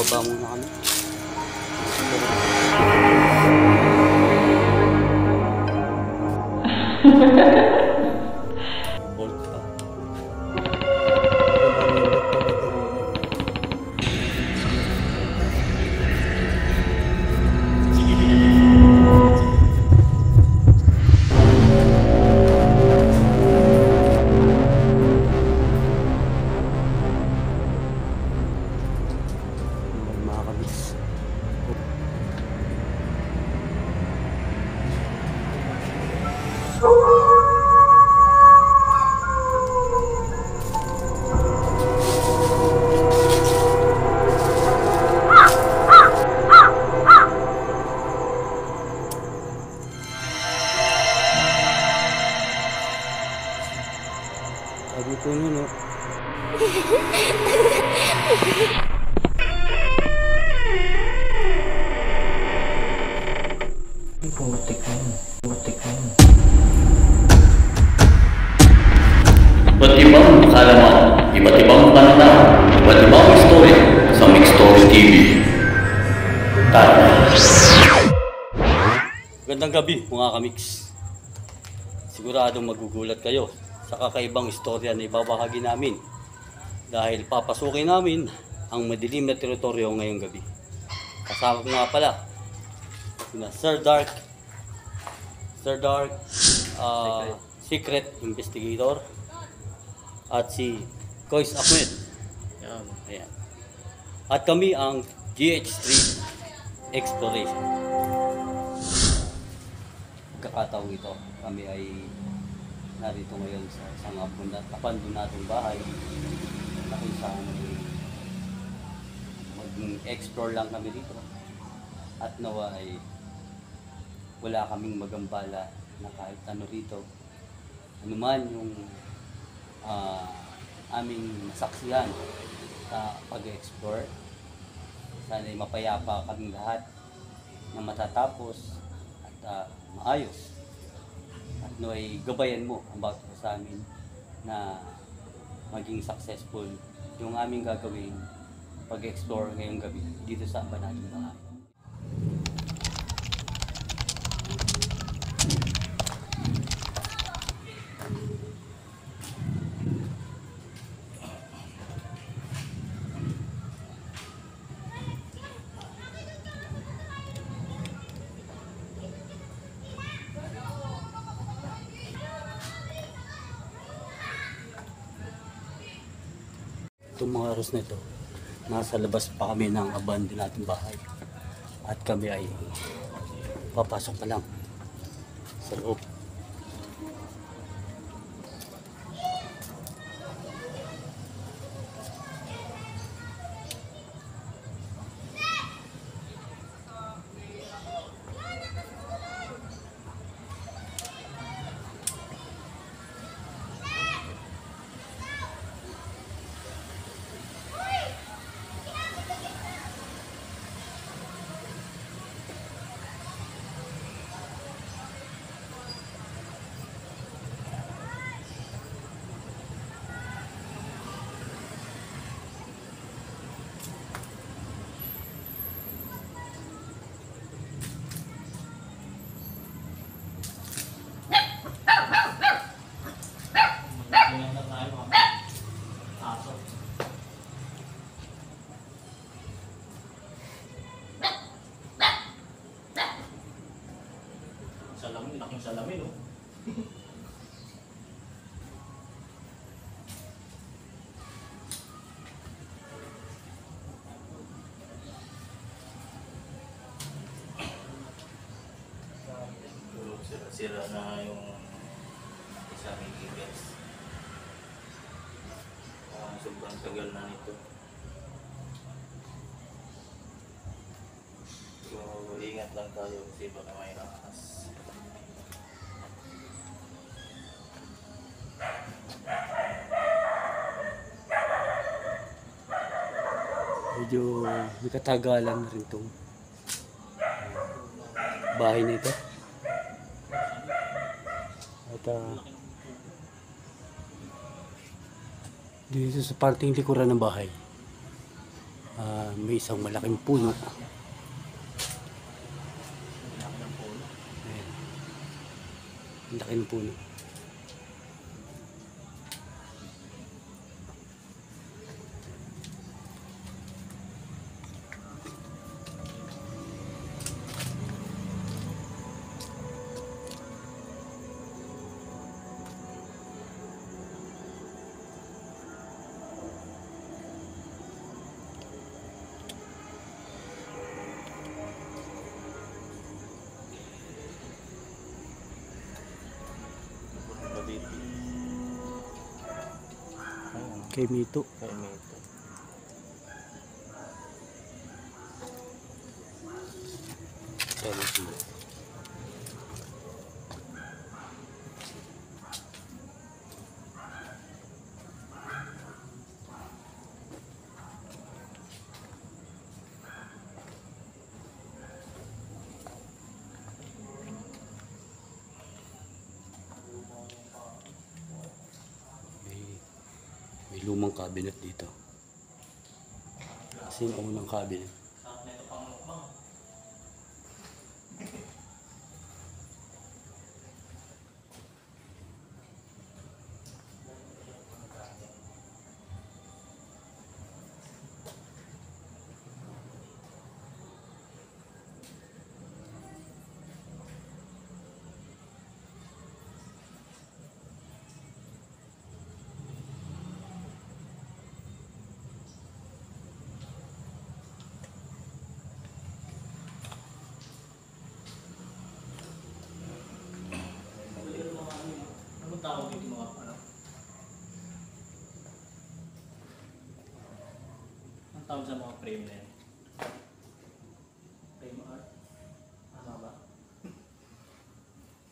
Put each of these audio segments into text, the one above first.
Bababa muna kami. Bolt pa. Sabi po nun, no? Putik na yun. Iba't ibang kaalaman, iba't ibang pananaw, iba't ibang istorya sa Mix Story TV. Tara! Magandang gabi mga kamix. Siguradong magugulat kayo sa kakaibang istorya na ibabahagi namin dahil papasukin namin ang madilim na teritoryo ngayong gabi. Kasama ko nga pala sina Sir Dark, Secret Investigator at si Kois Ahmed. Ayan. At kami ang GH3 Exploration. Kakataong ito, kami ay narito ngayon sa isang abandonadong bahay na kung saan mag-explore lang kami dito at nawa ay wala kaming magambala na kahit ano rito, ano man yung aming nasaksihan sa pag-explore. Sana ay mapayapa kaming lahat na matatapos at maayos. At ay gabayan mo ang bawat sa amin na maging successful yung aming gagawin pag-explore ngayong gabi dito sa abandonadong bahay. Itong mga aros na ito, nasa labas pa kami ng abandonadong bahay at kami ay papasok pa lang sa loob. Salamin, laking salamin, oh. Sira na yung isang gigas. Sobrang tagal na nito. So, ingat lang tayo kasi baka may rakas. Medyo may katagalan na rin itong bahay na ito. At dito sa parting likuran ng bahay May isang malaking puno. Ayan. Laki ng puno. Kay Mito. Kaya may ito. Tama siya. May lumang cabinet dito. Kasi yung unang cabinet. Anong tawag dito mga ano? Anong tawag sa mga frame na yan? Frame art? Tama ba?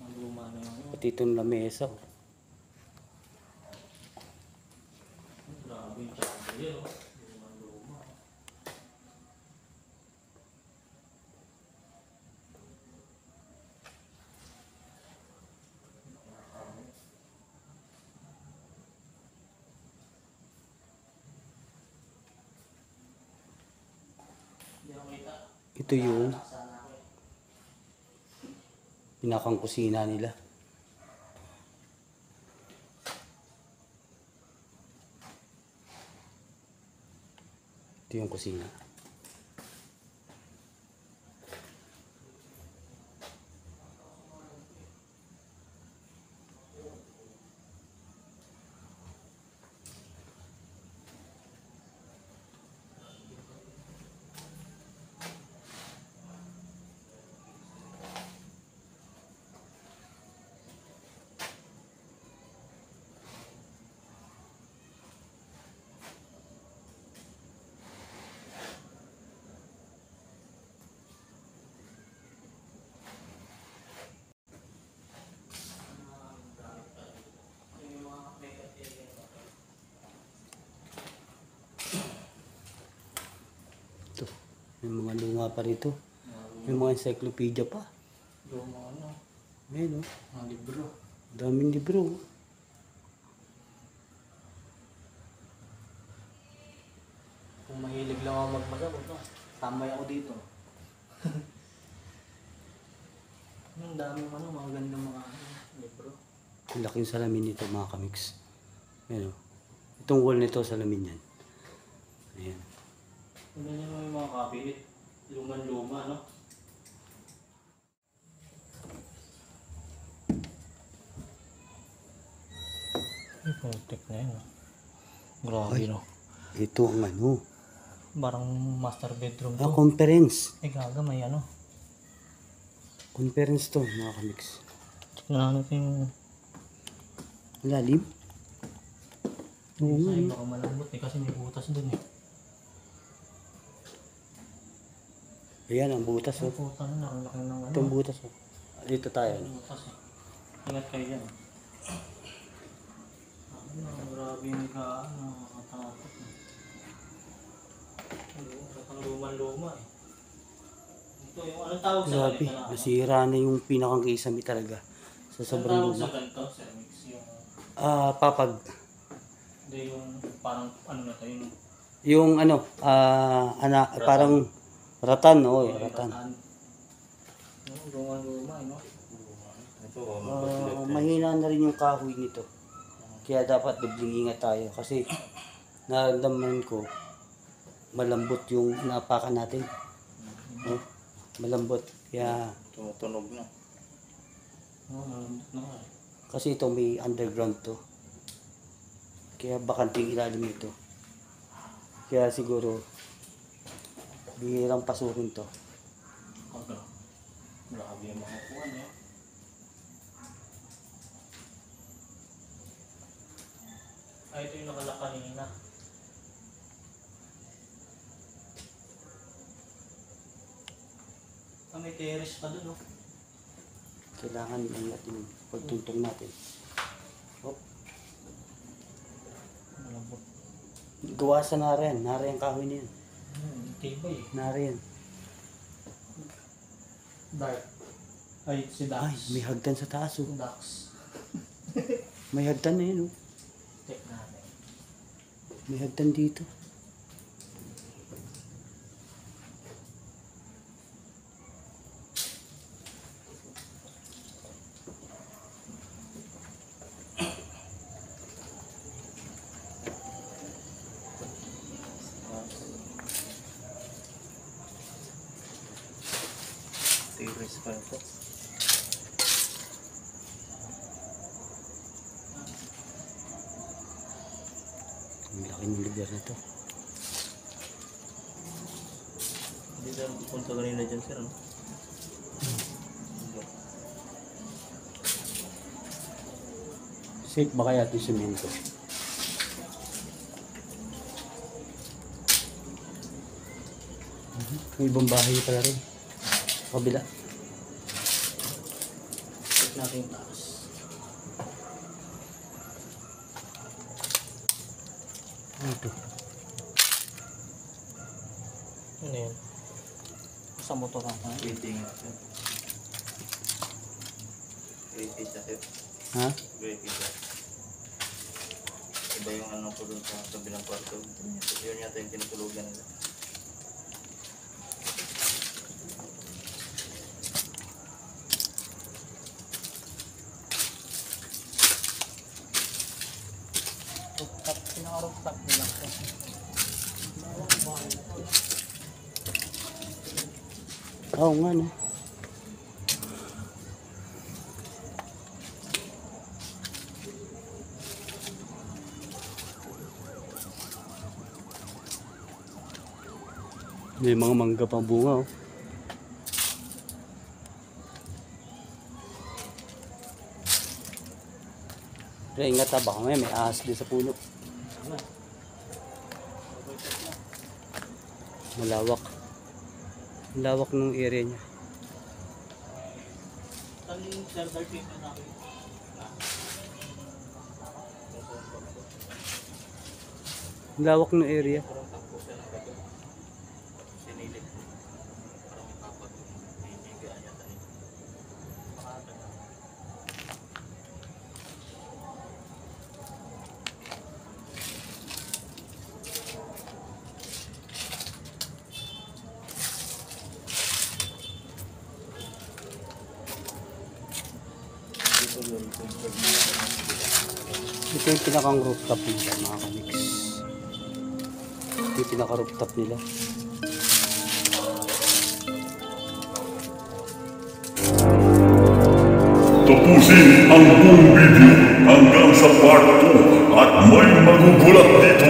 Ang luma na yung Pati itong lamesa. grabe yung chandelier, oh. Luma. Hindi ako kita. Ito yung pinakang kusina nila. Ito yung kusina. Ito. May mga lunga pa rito. May mga encyclopedia pa. Luma ano? Ayun, oh. Mga libro. Daming libro. Oh. Kung mahilig lang ako magbasa, tambay ako dito. Ang daming ano, mga gandang mga libro. Ang laking salamin nito mga kamiks. Ayun, oh. Itong wall nito salamin yan. Ayan. Tignan niyo naman yung mga cabinet. Luman-luma, no? Ay, putik na yun, no? Grabe, Ay. no? Ito ang ano. Parang master bedroom Ah, to. conference. Eh, gaga, may ano. Conference to mga kamiks. Tignan natin yung... Lalim. Oo nga, Ay, no? baka malambot eh, kasi may butas dun eh. Ayan ang butas. Ay, Oh. puta na, ang laki ng ano. Itong butas. Oh. Dito tayo. No? Butas eh. Ingat kayo dyan. Ano, grabe yung nakakatakot. Ang luman-luma eh. Ito yung anong tawag sa Grabe. ganito na? Nasira na yung pinakang kisame talaga. Sa Anong sobrang tawag sa luma. ganito, Sir Mix? Yung, Papag. hindi yung parang ano na to, yung Yung ano, parang ratan, oo, ratan. Gumay, no? Mahina na rin yung kahoy nito. Kaya dapat biglang ingat tayo kasi nararamdaman ko malambot yung napakan natin. No? Malambot. Kaya Tumutunog na. Malambot na nga. kasi ito may underground to. Kaya bakanting ilalim nito. Kaya siguro bihirang pasukin to. Grabe yung mga kuwan eh. Ay, ito yung nakalak kanina. May terrace pa dun, oh. Kailangan ingat yung pagtuntong natin. Oh, Malambot. gawa sa nariyan. Nariyan kahoy niyan. Tibay eh. Nariyan. Dark. Ay, si Dax. Ay, may hagdan sa taas oh. Dax. May hagdan na yun oh. Check natin. May hagdan dito. Terrace pa ito. Ang laki ng lugar na to. Hindi tayo pupunta kanina dyan sir, ano? Safe ba kaya ito yung semento? May ibang bahay pala rin. Sa kabila. Check natin yung taas. Ano ito? Ano yun? Sa motor ako. Waiting nga sir. Waiting siya sir. Ha? Waiting siya. Iba yung ano ko dun sa kabilang kwarto. Yun yata yung tinutulugan nila. Rooftop. Pinaka-rooftop nila. Oo nga no. May mga mangga pang bunga oh. Pero ingat ha, baka may ahas din sa puno. Malawak. Malawak ng area niya. Saan yung server pin na namin? Malawak ng area. Parang takbo siya ng gato. Sinilip. Parang may kapag. May higaan yata yun. Ito yung pinakang rooftop nila mga kamix. Ito yung pinaka rooftop nila. Tapusin ang buong video hanggang sa part 2 at may magugulat dito.